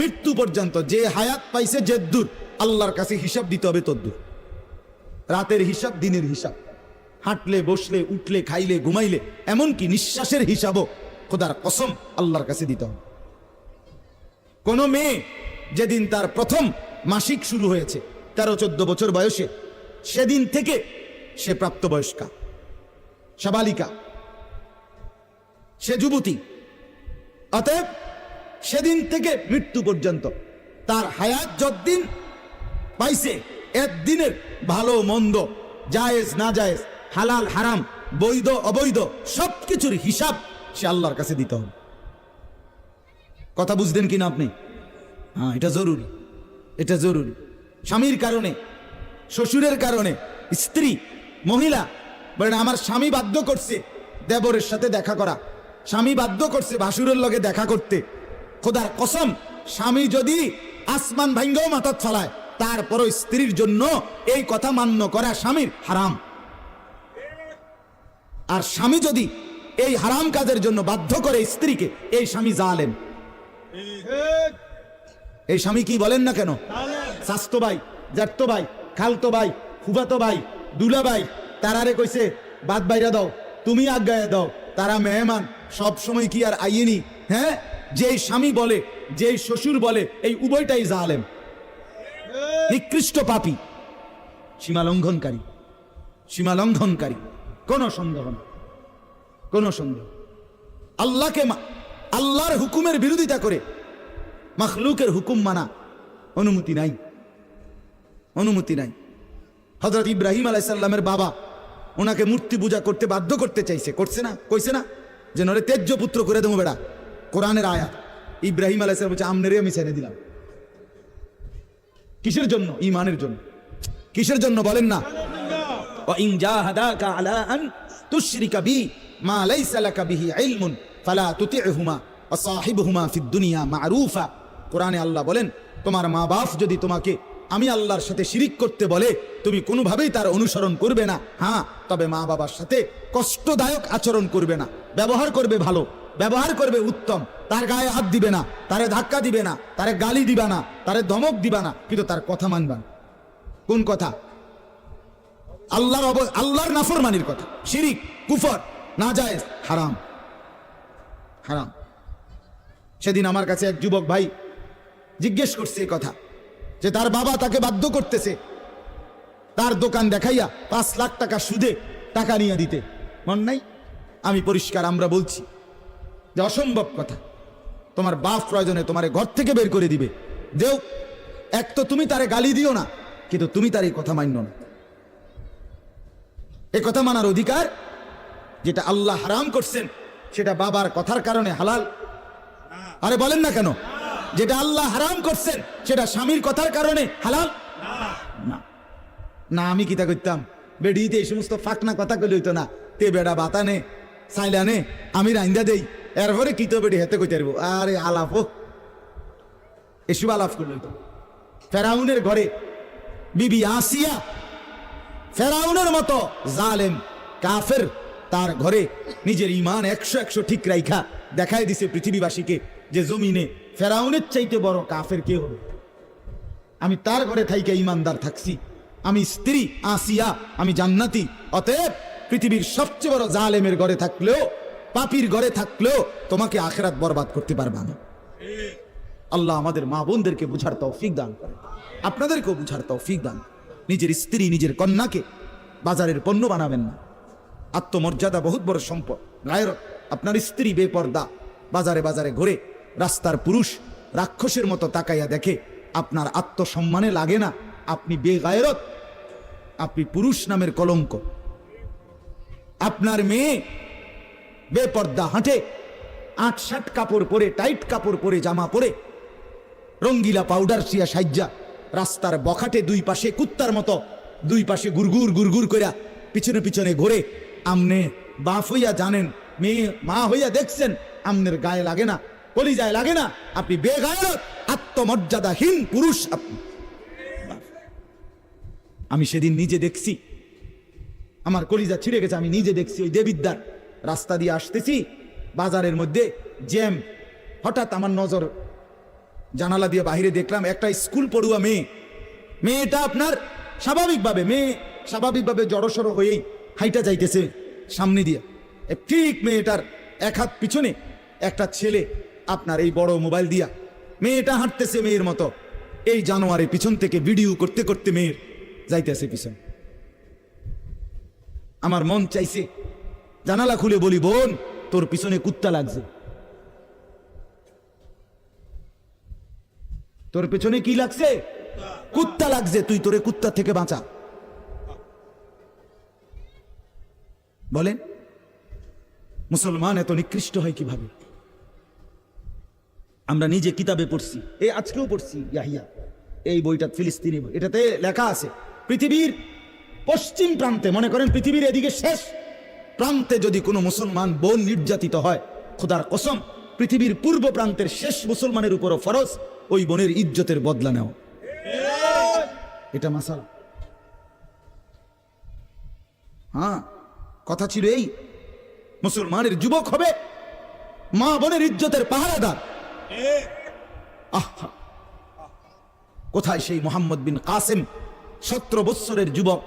মৃত্যু পর্যন্ত যে হায়াত পাইছে, যে দূর আল্লাহর কাছে হিসাব দিতে হবে তদ্দূর। রাতের হিসাব, দিনের হিসাব, হাঁটলে, বসলে, উঠলে, খাইলে, ঘুমাইলে, এমনকি নিঃশ্বাসের হিসাবও খোদার কসম আল্লাহর কাছে দিতে হবে। কোন মেয়ে যেদিন তার প্রথম মাসিক শুরু হয়েছে 13-14 বছর বয়সে, সেদিন থেকে সে প্রাপ্তবয়স্কা, সাবালিকা, সে যুবতী। অতএব সেদিন থেকে মৃত্যু পর্যন্ত তার হায়াত যতদিন পাইছে, একদিনের ভালো মন্দ, জায়েজ না জায়েজ, হালাল হারাম, বৈধ অবৈধ, সবকিছুর হিসাব সে আল্লাহর কাছে দিতে হবে। কথা বুঝলেন কিনা আপনি? হ্যাঁ, এটা জরুরি, এটা জরুরি। স্বামীর কারণে, শ্বশুরের কারণে স্ত্রী, মহিলা বলেন আমার স্বামী বাধ্য করছে দেবরের সাথে দেখা করা, স্বামী বাধ্য করছে ভাসুরের লগে দেখা করতে, খোদার কসম স্বামী যদি আসমান ভাঙ্গাও মাথাত ফলায়, তারপরও স্ত্রীর জন্য এই কথা মান্য করা স্বামীর হারাম। আর স্বামী যদি এই হারাম কাজের জন্য বাধ্য করে স্ত্রীকে, এই স্বামী জালেম। এই স্বামী কি বলেন না কেন, শাস্তো ভাই, জ্যাঠতো ভাই, খালতো ভাই, ফুফাতো ভাই, দুলা ভাই, তারারে কইছে বাদ বাইরা দাও, তুমি আজ্ঞায় দাও, তারা মেহমান, সব সময় কি আর আইনি? হ্যাঁ, যেই স্বামী বলে, যেই শ্বশুর বলে, এই উভয়টাই জালেম, নিকৃষ্ট পাপী, সীমালঙ্ঘনকারী, সীমালঙ্ঘনকারী, কোন সন্দেহ না, কোন সন্দেহ। আল্লাহকে, আল্লাহর হুকুমের বিরোধিতা করে মাখলুকের হুকুম মানা অনুমতি নাই, অনুমতি নাই। হযরত ইব্রাহিম আলাইহিস সালামের বাবা ওনাকে মূর্তি পূজা করতে বাধ্য করতে চাইছে, করছে না, কইছে না যে নরে তেজ্য পুত্র করে দেবো বেড়া, কোরআনের আয়াত। ইব্রাহিম আলাইহিস সালাম বলছে আমনেরে আমি ছেড়ে দিলাম। কিসের জন্য? ঈমানের জন্য। কিসের জন্য বলেন না? ওয়া ইন জাহাদাকা আলা আন তুশরিকা বি মা লাইসা লাকা বিহি ইলমুন ফালা তুতি'হুমা ওয়া সাহিবহুমা ফিদ দুনিয়া মা'রুফা। কোরআনে আল্লাহ বলেন, তোমার মা বাপ যদি তোমাকে আমি আল্লাহর সাথে শিরিক করতে বলে, তুমি কোনোভাবেই তার অনুসরণ করবে না। হ্যাঁ, তবে মা বাবার সাথে কষ্টদায়ক আচরণ করবে না, ব্যবহার করবে ভালো, ব্যবহার করবে উত্তম, তার গায়ে হাত দিবে না, তারে ধাক্কা দিবে না, তারে গালি দিবা না, তারে ধমক দিবা না, কিন্তু তার কথা মানবা না। কোন কথা? আল্লাহর নাফরমানির কথা, শিরিক, কুফর, নাজায়েজ, হারাম, হারাম। সেদিন আমার কাছে এক যুবক ভাই জিজ্ঞেস করছে এই কথা, যে তার বাবা তাকে বাধ্য করতেছে তার দোকান দেখাইয়া 5 লাখ টাকা সুদে টাকা নিয়ে দিতে। মন নাই? আমি পরিষ্কার আমরা বলছি যে অসম্ভব কথা। তোমার বাপ প্রয়োজনে তোমারে ঘর থেকে বের করে দিবে, দেও। এক তো তুমি তারে গালি দিও না, কিন্তু তুমি তার এই কথা মান্য না। এ কথা মানার অধিকার, যেটা আল্লাহ হারাম করছেন সেটা বাবার কথার কারণে হালাল? আরে বলেন না কেন? যেটা আল্লাহ হারাম করছেন সেটা স্বামীর কথার কারণে হালাল না? না, আমি কিতা করতাম, বেডিতে এই সমস্ত ফাঁকনা কথা কইলে হইতো না। তে বেড়া বাতানে সাইলানে আমি রাইন্দা দেই, এরপরে কি তো বেডি হেতে কইতে পারবো? আরে আলাপ এসব আলাপ করলে হইতো। ফেরাউনের ঘরে বিবি আসিয়া ফেরাউনের মতো জালেম কাফের, তার ঘরে নিজের ঈমান 100 ঠিক রাইখা দেখাই দিছে পৃথিবীবাসীকে যে জমিনে ফেরাউনের চাইতে বড় কাফের কে হবে। আমি তার ঘরে থাইকে ইমানদার থাকছি, আমি স্ত্রী আসিয়া, আমি জান্নাতি। অতএব পৃথিবীর সবচেয়ে বড় জালেমের ঘরে থাকলেও, পাপীর ঘরে থাকলেও তোমাকে আখিরাত বরবাদ করতে পারবা না। আল্লাহ আমাদের মা বোনদেরকে বুঝার তৌফিক দান করে, আপনাদেরকেও বুঝার তৌফিক দান। নিজের স্ত্রী, নিজের কন্যাকে বাজারের পণ্য বানাবেন না। আত্মমর্যাদা বহুত বড় সম্পদ। গায়রত, আপনার স্ত্রী বেপর্দা বাজারে বাজারে ঘুরে, রাস্তার পুরুষ রাক্ষসের মতো তাকাইয়া দেখে, আপনার আত্মসম্মানে লাগে না, আপনি বেগায়রত, আপনি পুরুষ নামের কলঙ্ক। আপনার মেয়ে বেপর্দা হাঁটে, ৮-৬০ কাপড় পরে, টাইট কাপড় পরে, জামা পরে, রঙ্গিলা পাউডার সিয়া সাজ্জা রাস্তার বখাটে দুই পাশে কুত্তার মতো দুই পাশে গুরগুর গুরগুর কইরা পিছনে পিছনে ঘুরে। আমনে বাপ হইয়া জানেন, মেয়ে মা হইয়া দেখছেন, আমনের গায়ে লাগে না, কলিজায় লাগে না, আপনি বেগায়রত, আত্মমর্যাদাহীন পুরুষ আপনি। আমি সেদিন নিজে দেখছি, আমার কলিজা ছিঁড়ে গেছে। আমি নিজে দেখছি, ওই দেবিদ্যার রাস্তা দিয়ে আসতেছি, বাজারের মধ্যে জ্যাম। হঠাৎ আমার নজর জানালা দিয়ে বাহিরে দেখলাম একটা স্কুল পড়ুয়া মেয়ে। মেয়েটা আপনার স্বাভাবিকভাবে জড়সড় হয়েই হাইটা যাইতেছে সামনে দিয়ে। ঠিক মেয়েটার এক হাত পিছনে একটা ছেলে আপনার এই বড় মোবাইল দিয়া মেয়েটা হাঁটতেছে মেয়ের মতো। এই জানোয়ারের পিছন থেকে ভিডিও করতে করতে মেয়ের যাইতেছে পিছন। আমার মন চাইছে জানালা খুলে বলি, বোন তোর পিছনে কুত্তা লাগছে, তোর পেছনে কি লাগছে? কুত্তা লাগছে, তুই তোরে কুত্তা থেকে বাঁচা। বলেন মুসলমান এত নিকৃষ্ট হয় কিভাবে? আমরা নিজে কিতাবে পড়ছি, এই আজকেও পড়ছি ইয়াহিয়া, এই বইটা ফিলিস্তিনি বই, এটাতে লেখা আছে পৃথিবীর পশ্চিম প্রান্তে, মনে করেন পৃথিবীর এদিকে শেষ প্রান্তে যদি কোনো মুসলমান বোন নির্যাতিত হয়, খোদার কসম পৃথিবীর পূর্ব প্রান্তের শেষ মুসলমানের উপরও ফরজ ওই বোনের ইজ্জতের বদলা নেও। এটা মাসালা। হ্যাঁ, কথা ছিল এই, মুসলমানের যুবক হবে মা বোনের ইজ্জতের পাহারাদার। আহা, কোথায় সেই মোহাম্মদ বিন কাসেম, 17 বৎসরের যুবক,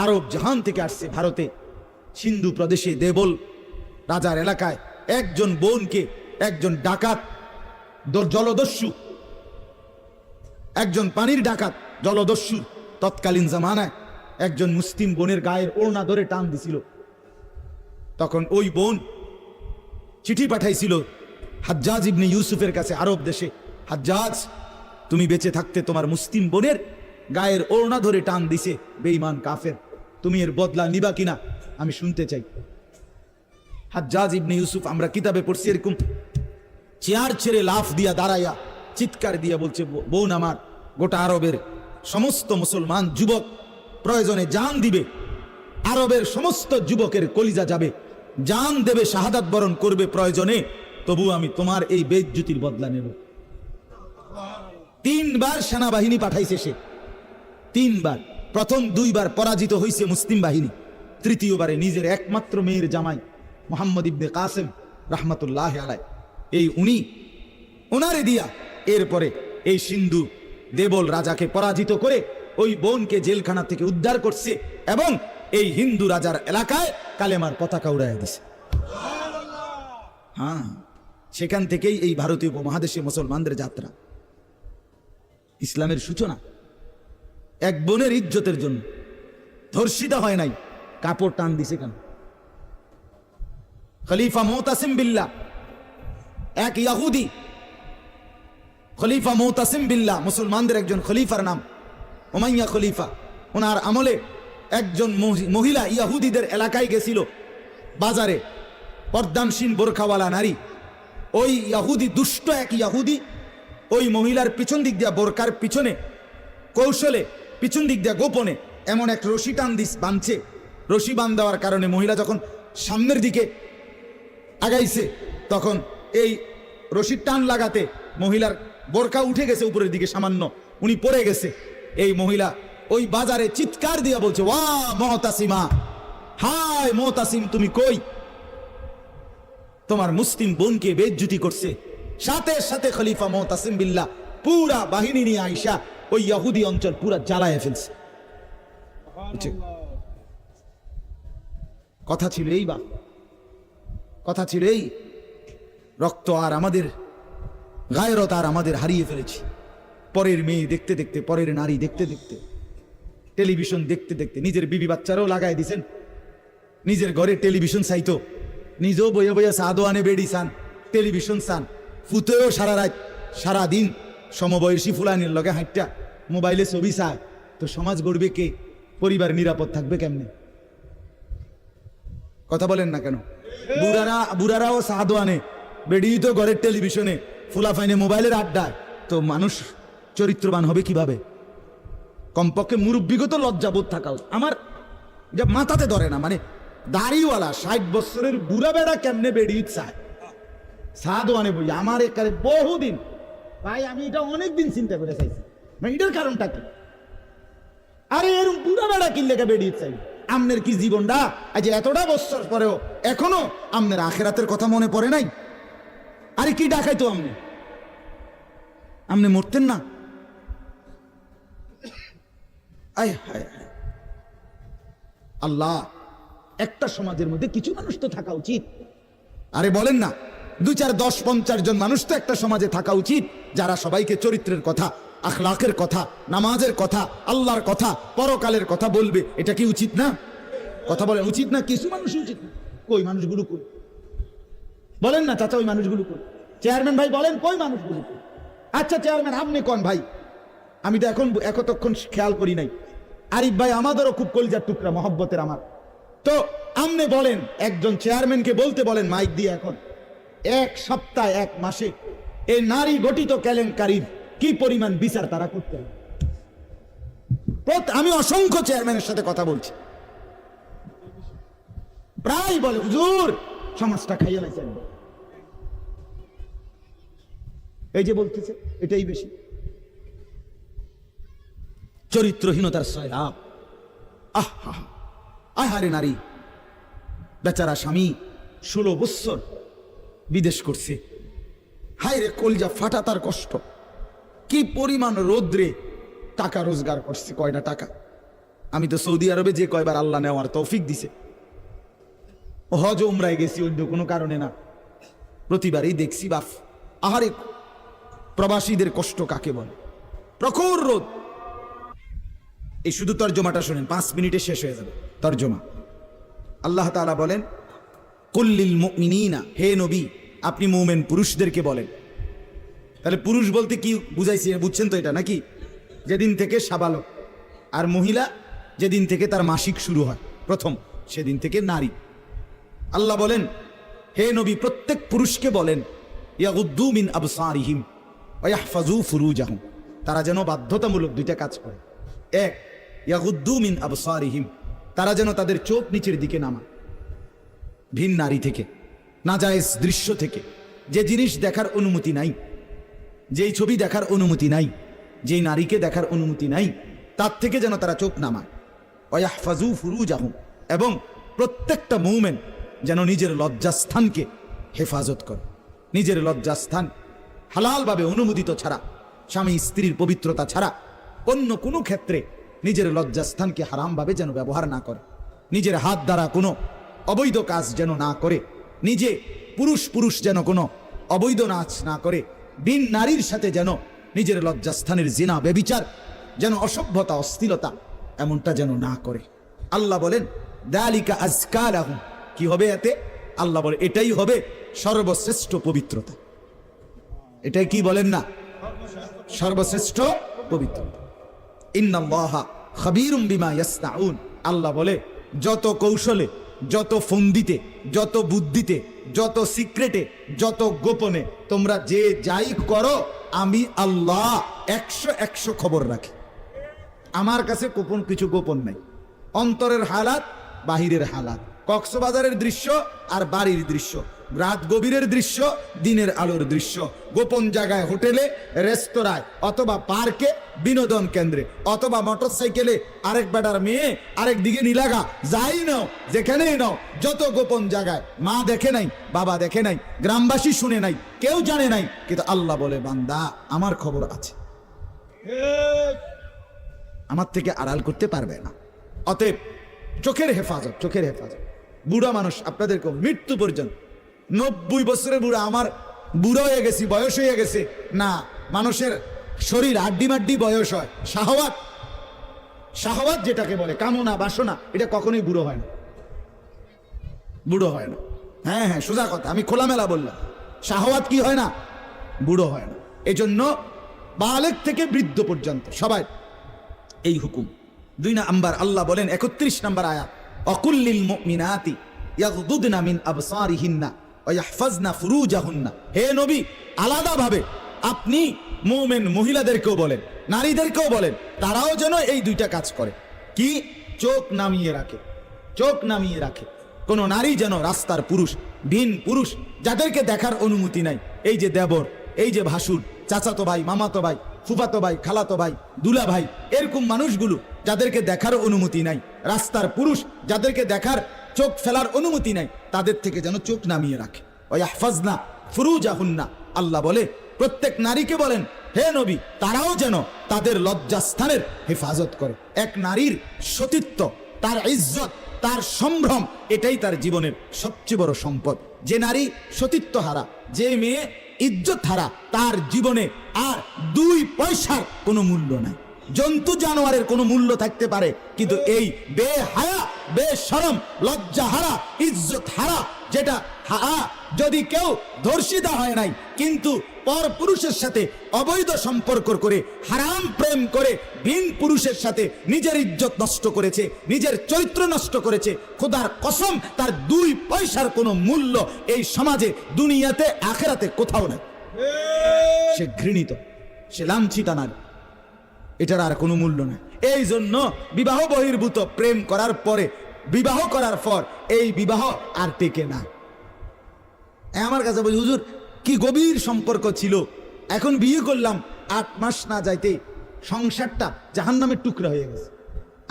আরব জাহান থেকে আসছে ভারতে, সিন্ধু প্রদেশে দেবল রাজার এলাকায় একজন বোনকে একজন ডাকাত, জলদস্যু, একজন পানির ডাকাত জলদস্যু তৎকালীন জামানায় একজন মুসলিম বোনের গায়ের ওড়না ধরে টান দিছিল। তখন ওই বোন চিঠি পাঠাইছিল হাজ্জাজ ইবনে ইউসুফের কাছে আরব দেশে, হাজ্জাজ তুমি বেঁচে থাকতে তোমার মুসলিম বোনের গায়ের ওড়না ধরে টান দিছে বেঈমান কাফের, তুমি এর বদলা নিবা কিনা আমি শুনতে চাই। হাজ্জাজ ইবনে ইউসুফ, আমরা কিতাবে পড়ছি, এরকম চেয়ার ছেড়ে লাফ দিয়া দাঁড়াইয়া চিৎকার দিয়া বলছে, বোন আমার, গোটা আরবের সমস্ত মুসলমান যুবক প্রয়োজনে জান দিবে, আরবের সমস্ত যুবকের কলিজা যাবে, জান দেবে, শাহাদাত বরণ করবে প্রয়োজনে, তবু আমি তোমার এই বেইজ্জতির বদলা নেব। 3 বার সেনাবাহিনী পাঠাইছে সে, 3 বার। প্রথম 2 বার পরাজিত হয়েছে মুসলিম বাহিনী, তৃতীয়বারে নিজের একমাত্র মেয়ের জামাই মোহাম্মদ ইবনে কাসেম রাহমাতুল্লাহ আলাইহি, এই ওনারে দিয়া এরপরে এই সিন্ধু দেবল রাজাকে পরাজিত করে ওই বোনকে জেলখানা থেকে উদ্ধার করছে এবং এই হিন্দু রাজার এলাকায় কালেমার পতাকা উড়াইয়া দিছে। হ্যাঁ, সেখান থেকেই এই ভারতীয় উপমহাদেশে মুসলমানদের যাত্রা, ইসলামের সূচনা। এক বোনের ইজ্জতের জন্য ধর্ষিতা হয় নাই, কাপড় টান দিছে কেন? খলিফা মুতাসিম বিল্লাহ, এক ইহুদি খলিফা মুতাসিম বিল্লাহ, মুসলমানদের একজন খলিফার নাম উমাইয়া খলিফা। ওনার আমলে একজন মহিলা ইহুদিদের এলাকায় গেছিল, বাজারে পর্দানসীন বোরখাওয়ালা নারী। ওই ইহুদি, দুষ্ট এক ইহুদি, ওই মহিলার পিছন দিক দিয়া, বোরকার পিছনে কৌশলে পিছন দিক দিয়া গোপনে এমন এক রশি টান বাঁধছে। রশি বাঁধ দেওয়ার কারণে মহিলা যখন সামনের দিকে আগাইছে, তখন এই রশির টান লাগাতে মহিলার বোরকা উঠে গেছে উপরের দিকে সামান্য, উনি পড়ে গেছে। এই মহিলা ওই বাজারে চিৎকার দিয়া বলছে, ওয়া মুতাসিমা, হায় মুতাসিম তুমি কই? তোমার মুসলিম বোনকে বেইজ্জতি করছে, সাথে সাথে খলিফা মুতাসিম বিল্লাহ পুরা বাহিনী নিয়ে আইসা ওই ইহুদি অঞ্চল পুরা জ্বালায় ফেলছে। কথা ছিল এই, বা কথা ছিল এই, রক্ত আর আমাদের গায়রত আর আমাদের হারিয়ে ফেলেছি। পরের মেয়ে দেখতে দেখতে, পরের নারী দেখতে দেখতে, টেলিভিশন দেখতে দেখতে নিজের বিবি বাচ্চারাও লাগাই দিছেন। নিজের ঘরে টেলিভিশন চাইতো, নিজেও বইয়া বইয়া সাদো আনে বেড়ি চান, টেলিভিশন চান, ফুতেও সারা রাত সারা দিন সমবয়সী ফুলানির লগে হাঁটটা মোবাইলে ছবি চায়। তো সমাজ গড়বে কে? পরিবার নিরাপদ থাকবে কেমনে? কথা বলেন না কেন? বুড়ারাও সাদো আনে, বেড়ি তো ঘরের টেলিভিশনে, ফুলা ফাইনে মোবাইলের আড্ডায়, তো মানুষ চরিত্রবান হবে কিভাবে? কমপক্ষে মুরব্বিগত লজ্জাবোধ থাকা উচিত। আমার যা মাথাতে ধরে না, মানে দাড়িওয়ালা 60 বছরের বুড়া বেড়া কেমনে বেড়ি চায় সাদো আনে বই? আমার একারে বহুদিন ভাই, আমি এটা অনেকদিন চিন্তা করে চাইছি, এটার কারণটা কি? আরে এরকম বুড়া বেড়া কিনলে বেড়ি চাই? আমনের কি জীবনটা আজ এতটা বছর পরেও এখনো আমনের আখেরাতের কথা মনে পড়ে নাই? আরে কি ডাকাই তো আমনে মরতেন না? আল্লাহ, একটা সমাজের মধ্যে কিছু মানুষ তো থাকা উচিত। আরে বলেন না, 2, 4, 10, 50 জন মানুষ তো একটা সমাজে থাকা উচিত, যারা সবাইকে চরিত্রের কথা, আখলাকের কথা, নামাজের কথা, আল্লাহর কথা, পরকালের কথা বলবে। এটা কি উচিত না? কথা বলেন, উচিত না? কিছু মানুষ উচিত না। কই মানুষগুলো কই? বলেন না চাচা, ওই মানুষগুলো কই? চেয়ারম্যান ভাই বলেন, কই মানুষগুলো কই? আচ্ছা চেয়ারম্যান আপনি কোন ভাই? আমি তো এতক্ষণ খেয়াল করি নাই। আরিফ ভাই আমাদেরও খুব কলিজার টুকরা, মহব্বতের আমার। তো আমনে বলেন, একজন চেয়ারম্যানকে বলতে বলেন মাইক দিয়ে, এখন 1 সপ্তাহ 1 মাসে এই নারী গঠিত কেলেঙ্কারির কি পরিমাণ বিচার তারা করতে হবে? আমি অসংখ্য চেয়ারম্যানের সাথে কথা বলছি, প্রায় বলে হুজুর সমাজটা খাইয়া লাইছেন। এই যে বলতেছে এটাই বেশি চরিত্রহীনতার সয়লাব। আহারে নারী বেচারা স্বামী 16 বছর বিদেশ করছে, হায় রে কলজা ফাটা তার কষ্ট। কি পরিমাণ রোদ্রে টাকা রোজগার করছে, কয়টা টাকা। আমি তো সৌদি আরবে যে কয়বার আল্লাহ নেওয়ার তৌফিক দিছে, হজ উমরায় গেছি অন্য কোনো কারণে না, প্রতিবারই দেখছি বাফ আহারে প্রবাসীদের কষ্ট কাকে বলে। প্রখর রোদ। এই শুধু তর্জমাটা শুনেন, 5 মিনিটে শেষ হয়ে যাবে তর্জমা। আল্লাহ তাআলা বলেন, কুল্লিল মুমিনিনা, হে নবী আপনি মুমিন পুরুষদেরকে বলেন। তাহলে পুরুষ বলতে কি বুঝাইছি বুঝছেন তো এটা নাকি? যেদিন থেকে সাবালক, আর মহিলা যেদিন থেকে তার মাসিক শুরু হয় প্রথম, সেদিন থেকে নারী। আল্লাহ বলেন, হে নবী প্রত্যেক পুরুষকে বলেন, ইয়াগুদ্দু মিন আবসারিহিম ওয়া ইয়াহফাজু ফুরুজাহুম, তারা যেন বাধ্যতামূলক 2টা কাজ করে। 1, ইয়াগুদ্দু মিন আবসারিহিম, তারা যেন তাদের চোখ নিচের দিকে নামায় ভিন নারী থেকে, নাজায়েজ দৃশ্য থেকে, যে জিনিস দেখার অনুমতি নাই, যেই ছবি দেখার অনুমতি নাই, যেই নারীকে দেখার অনুমতি নাই, তার থেকে যেন তারা চোখ নামায়। ওয়া ইয়াহফাজু ফুরুজাহুম, এবং প্রত্যেকটা মুমিন যেন নিজের লজ্জাস্থানকে হেফাজত করে। নিজের লজ্জাস্থান হালালভাবে অনুমোদিত ছাড়া, স্বামী স্ত্রীর পবিত্রতা ছাড়া অন্য কোনো ক্ষেত্রে নিজের লজ্জাস্থানকে হারামভাবে যেন ব্যবহার না করে। নিজের হাত দ্বারা কোনো অবৈধ কাজ যেন না করে, নিজে পুরুষ যেন কোনো অবৈধ নাচ না করে, বিন নারীর সাথে যেন নিজের লজ্জাস্থানের জিনা ব্যভিচার, যেন অসভ্যতা অশ্লীলতা এমনটা যেন না করে। আল্লাহ বলেন, যালিকা আযকা লাহুম, কি হবে এতে? আল্লাহ বলে এটাই হবে সর্বশ্রেষ্ঠ পবিত্রতা। এটাই কি বলেন না? সর্বশ্রেষ্ঠ পবিত্রতা। ইন্নাল্লাহা খাবীরুম বিমা ইয়াসনাউন, আল্লাহ বলে যত কৌশলে, যত ফন্দিতে, যত বুদ্ধিতে, যত সিক্রেটে, যত গোপনে তোমরা যে যাই করো, আমি আল্লাহ 100 খবর রাখি। আমার কাছে গোপন কিছু গোপন নাই। অন্তরের হালাত, বাহিরের হালাত, কক্সবাজারের দৃশ্য আর বাড়ির দৃশ্য রাত গভীরের দৃশ্য, দিনের আলোর দৃশ্য, গোপন জায়গায়, হোটেলে, রেস্তোরাঁয়, অথবা পার্কে, বিনোদন কেন্দ্রে, অথবা মোটরসাইকেলে আরেক বেটার মেয়ে আরেক দিকে নিলাগা, যাই নাও, যেখানেই নাও, যত গোপন জায়গায়, মা দেখে নাই, বাবা দেখে নাই, গ্রামবাসী শুনে নাই, কেউ জানে নাই, কিন্তু আল্লাহ বলে বান্দা আমার খবর আছে, আমার থেকে আড়াল করতে পারবে না। অতএব চোখের হেফাজত, চোখের হেফাজত। বুড়া মানুষ আপনাদেরকে মৃত্যু পর্যন্ত, 90 বছরের বুড়া, আমার বুড়ো হয়ে গেছি, বয়স হয়ে গেছে না, মানুষের শরীর হাড্ডি মাড্ডি বয়স হয়। শাহওয়াত, শাহওয়াত যেটাকে বলে, কামনা বাসনা, এটা কখনোই বুড়ো হয় না, বুড়ো হয় না। হ্যাঁ হ্যাঁ, সোজা কথা, আমি খোলামেলা বললাম, শাহওয়াত কি হয় না, বুড়ো হয় না। এজন্য বালেগ থেকে বৃদ্ধ পর্যন্ত সবাই এই হুকুম। 2 নাম্বার আল্লাহ বলেন 31 নম্বর আয়াত, অকুল্লিল মুমিনাতি ইয়াগদুদনা মিন আবসারিহিন্না ওয়া ইয়াহফাজনা ফুরুজাহুন্না। হে নবী, আলাদাভাবে আপনি মুমিন মহিলাদেরকেও বলেন, নারীদেরকেও বলেন, তারাও যেন এই 2টা কাজ করে। কি? চোখ নামিয়ে রাখে, চোখ নামিয়ে রাখে। কোন নারী যেন রাস্তার পুরুষ, ভিন পুরুষ, যাদেরকে দেখার অনুমতি নাই, এই যে দেবর, এই যে ভাসুর, চাচাতো ভাই, মামাতো ভাই, ফুফাতো ভাই, খালাতো ভাই, দুলা ভাই, এরকম মানুষগুলো যাদেরকে দেখার অনুমতি নাই, রাস্তার পুরুষ যাদেরকে দেখার, চোখ ফেলার অনুমতি নাই, তাদের থেকে যেন চোখ নামিয়ে রাখে। ওয়া ইয়াহফাজনা ফুরুজাহুন্না। আল্লাহ বলে প্রত্যেক নারীকে বলেন, হে নবী, তারাও যেন তাদের লজ্জাস্থানের হেফাজত করে। এক নারীর সতীত্ব, তার ইজ্জত, তার সম্ভ্রম, এটাই তার জীবনের সবচেয়ে বড় সম্পদ। যে নারী সতীত্ব হারা, যে মেয়ে ইজ্জত হারা, তার জীবনে আর 2 পয়সার কোনো মূল্য নাই। জন্তু জানোয়ারের কোনো মূল্য থাকতে পারে, কিন্তু এই বেহায়া, বেশরম, লজ্জা হারা, ইজ্জত হারা, যেটা যদি কেউ ধর্ষিতা হয় নাই, কিন্তু পর পুরুষের সাথে অবৈধ সম্পর্ক করে, হারাম প্রেম করে, ভিন পুরুষের সাথে নিজের ইজ্জত নষ্ট করেছে, নিজের চরিত্র নষ্ট করেছে, খোদার কসম তার 2 পয়সার কোনো মূল্য এই সমাজে, দুনিয়াতে, আখেরাতে কোথাও নাই। সে ঘৃণিত, সে লাঞ্ছিতা নারী, এটার আর কোনো মূল্য নেই। এই জন্য বিবাহ বহির্ভূত প্রেম করার পরে, বিবাহ করার পর এই বিবাহ আর টেকে না। আমার কাছে বলি, হুজুর কি গভীর সম্পর্ক ছিল, এখন বিয়ে করলাম, 8 মাস না যাইতে সংসারটা জাহান্নামের টুকরা হয়ে গেছে।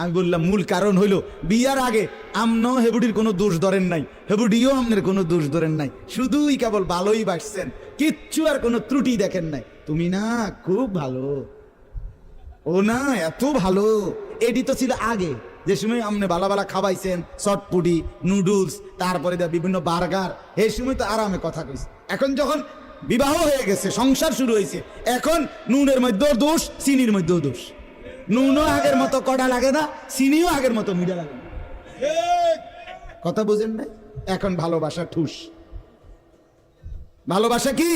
আমি বললাম মূল কারণ হইল, বিয়ার আগে আমনো হেবুডির কোনো দোষ ধরেন নাই, হেবুডিও আমনের কোনো দোষ ধরেন নাই, শুধুই কেবল ভালোই বাসছেন, কিচ্ছু আর কোনো ত্রুটি দেখেন নাই। তুমি না খুব ভালো, ও না এত ভালো, এটি তো ছিল আগে, যে সময় আপনি ভালো ভালো খাওয়াইছেন, চটপুটি, নুডলস, তারপরে বিভিন্ন বার্গার, এই সময় তো আরামে কথা কইছে। এখন যখন বিবাহ হয়ে গেছে, সংসার শুরু হয়েছে, এখন নুনের মধ্যেও দোষ, চিনির মধ্যেও দোষ। নুনও আগের মতো কড়া লাগে না, চিনিও আগের মতো মিঠা লাগে না। কথা বুঝেন না? এখন ভালোবাসা ঠুস। ভালোবাসা কি?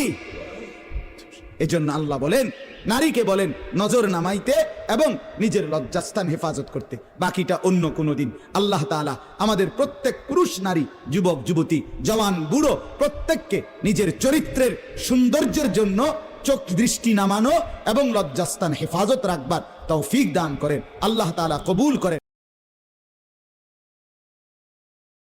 এজন্য আল্লাহ বলেন, নারীকে বলেন নজর নামাইতে এবং নিজের লজ্জাস্থান হেফাজত করতে, বাকিটা অন্য কোনো দিন। আল্লাহ তাআলা আমাদের প্রত্যেক পুরুষ, নারী, যুবক, যুবতী, জওয়ান, বুড়ো প্রত্যেককে নিজের চরিত্রের সৌন্দর্যের জন্য চোখ দৃষ্টি নামানো এবং লজ্জাস্থান হেফাজত রাখবার তৌফিক দান করেন। আল্লাহ তাআলা কবুল করেন।